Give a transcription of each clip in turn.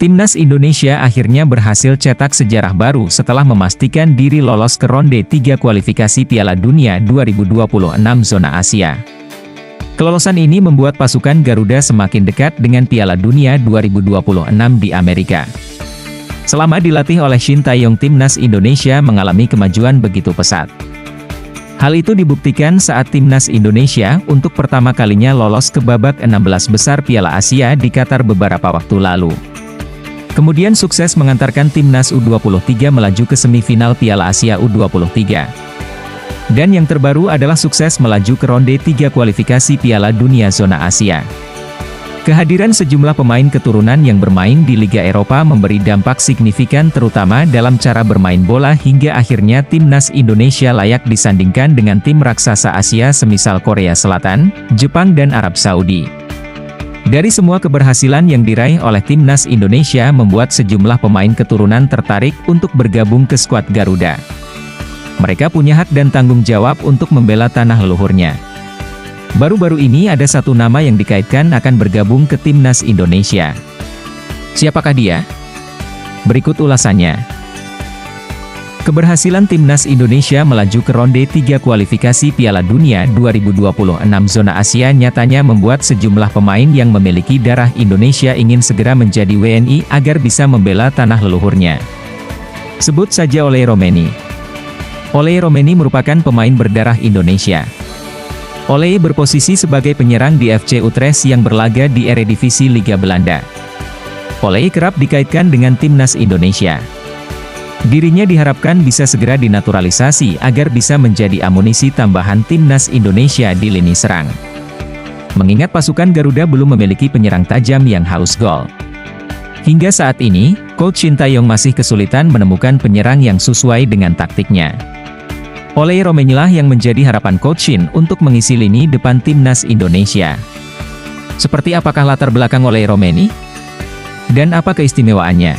Timnas Indonesia akhirnya berhasil cetak sejarah baru setelah memastikan diri lolos ke ronde 3 kualifikasi Piala Dunia 2026 zona Asia. Kelolosan ini membuat pasukan Garuda semakin dekat dengan Piala Dunia 2026 di Amerika. Selama dilatih oleh Shin Tae-yong, Timnas Indonesia mengalami kemajuan begitu pesat. Hal itu dibuktikan saat Timnas Indonesia untuk pertama kalinya lolos ke babak 16 besar Piala Asia di Qatar beberapa waktu lalu. Kemudian sukses mengantarkan Timnas U23 melaju ke semifinal Piala Asia U23. Dan yang terbaru adalah sukses melaju ke ronde 3 kualifikasi Piala Dunia zona Asia. Kehadiran sejumlah pemain keturunan yang bermain di Liga Eropa memberi dampak signifikan terutama dalam cara bermain bola hingga akhirnya Timnas Indonesia layak disandingkan dengan tim raksasa Asia semisal Korea Selatan, Jepang dan Arab Saudi. Dari semua keberhasilan yang diraih oleh Timnas Indonesia membuat sejumlah pemain keturunan tertarik untuk bergabung ke skuad Garuda. Mereka punya hak dan tanggung jawab untuk membela tanah leluhurnya. Baru-baru ini ada satu nama yang dikaitkan akan bergabung ke Timnas Indonesia. Siapakah dia? Berikut ulasannya. Keberhasilan Timnas Indonesia melaju ke ronde 3 kualifikasi Piala Dunia 2026 zona Asia nyatanya membuat sejumlah pemain yang memiliki darah Indonesia ingin segera menjadi WNI agar bisa membela tanah leluhurnya. Sebut saja Oleh Romeni. Oleh Romeni merupakan pemain berdarah Indonesia. Oleh berposisi sebagai penyerang di FC Utrecht yang berlaga di Eredivisie Liga Belanda. Oleh kerap dikaitkan dengan Timnas Indonesia. Dirinya diharapkan bisa segera dinaturalisasi agar bisa menjadi amunisi tambahan Timnas Indonesia di lini serang. Mengingat pasukan Garuda belum memiliki penyerang tajam yang haus gol. Hingga saat ini, Coach Shin Tae-yong masih kesulitan menemukan penyerang yang sesuai dengan taktiknya. Oleh Romeni lah yang menjadi harapan Coach Shin untuk mengisi lini depan Timnas Indonesia. Seperti apakah latar belakang Oleh Romeni? Dan apa keistimewaannya?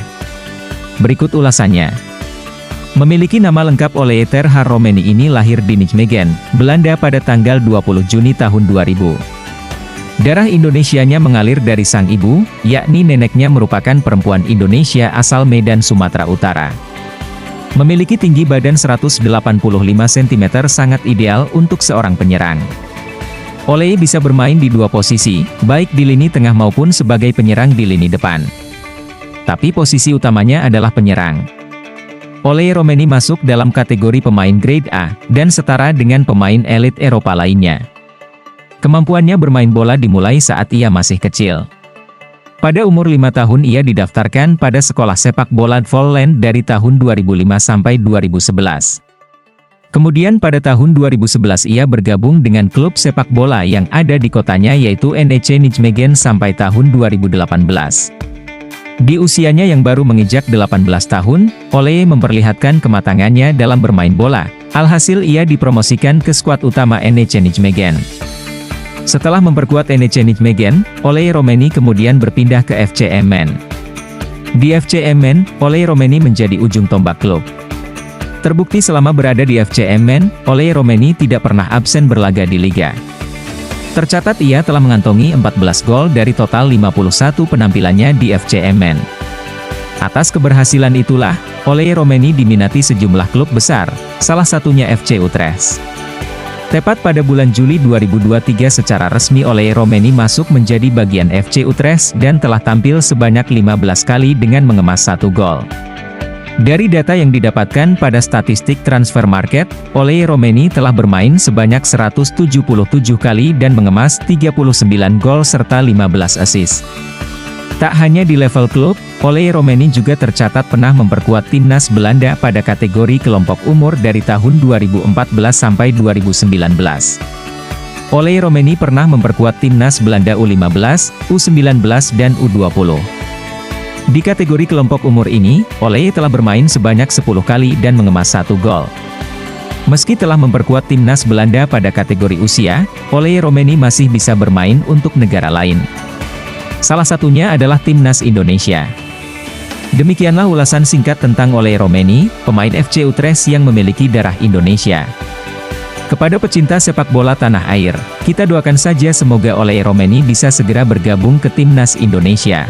Berikut ulasannya. Memiliki nama lengkap Oleh Terhar Romeni ini lahir di Nijmegen, Belanda pada tanggal 20 Juni tahun 2000. Darah Indonesianya mengalir dari sang ibu, yakni neneknya merupakan perempuan Indonesia asal Medan, Sumatera Utara. Memiliki tinggi badan 185 cm sangat ideal untuk seorang penyerang. Oleh bisa bermain di dua posisi, baik di lini tengah maupun sebagai penyerang di lini depan. Tapi posisi utamanya adalah penyerang. Oleh Romeni masuk dalam kategori pemain grade A, dan setara dengan pemain elit Eropa lainnya. Kemampuannya bermain bola dimulai saat ia masih kecil. Pada umur 5 tahun ia didaftarkan pada sekolah sepak bola Volland dari tahun 2005 sampai 2011. Kemudian pada tahun 2011 ia bergabung dengan klub sepak bola yang ada di kotanya yaitu NEC Nijmegen sampai tahun 2018. Di usianya yang baru menginjak 18 tahun, Oleh memperlihatkan kematangannya dalam bermain bola. Alhasil ia dipromosikan ke skuad utama NEC Nijmegen. Setelah memperkuat NEC Nijmegen, Oleh Romeni kemudian berpindah ke FC Emmen. Di FC Emmen, Oleh Romeni menjadi ujung tombak klub. Terbukti selama berada di FC Emmen, Oleh Romeni tidak pernah absen berlaga di liga. Tercatat ia telah mengantongi 14 gol dari total 51 penampilannya di FC Emmen. Atas keberhasilan itulah, Oleh Romeni diminati sejumlah klub besar, salah satunya FC Utrecht. Tepat pada bulan Juli 2023 secara resmi Oleh Romeni masuk menjadi bagian FC Utrecht dan telah tampil sebanyak 15 kali dengan mengemas 1 gol. Dari data yang didapatkan pada statistik transfer market, Oleh Romeni telah bermain sebanyak 177 kali dan mengemas 39 gol serta 15 assist. Tak hanya di level klub, Oleh Romeni juga tercatat pernah memperkuat timnas Belanda pada kategori kelompok umur dari tahun 2014 sampai 2019. Oleh Romeni pernah memperkuat timnas Belanda U15, U19 dan U20. Di kategori kelompok umur ini, Oleh telah bermain sebanyak 10 kali dan mengemas 1 gol. Meski telah memperkuat timnas Belanda pada kategori usia, Oleh Romeni masih bisa bermain untuk negara lain. Salah satunya adalah timnas Indonesia. Demikianlah ulasan singkat tentang Oleh Romeni, pemain FC Utrecht yang memiliki darah Indonesia. Kepada pecinta sepak bola tanah air, kita doakan saja semoga Oleh Romeni bisa segera bergabung ke timnas Indonesia.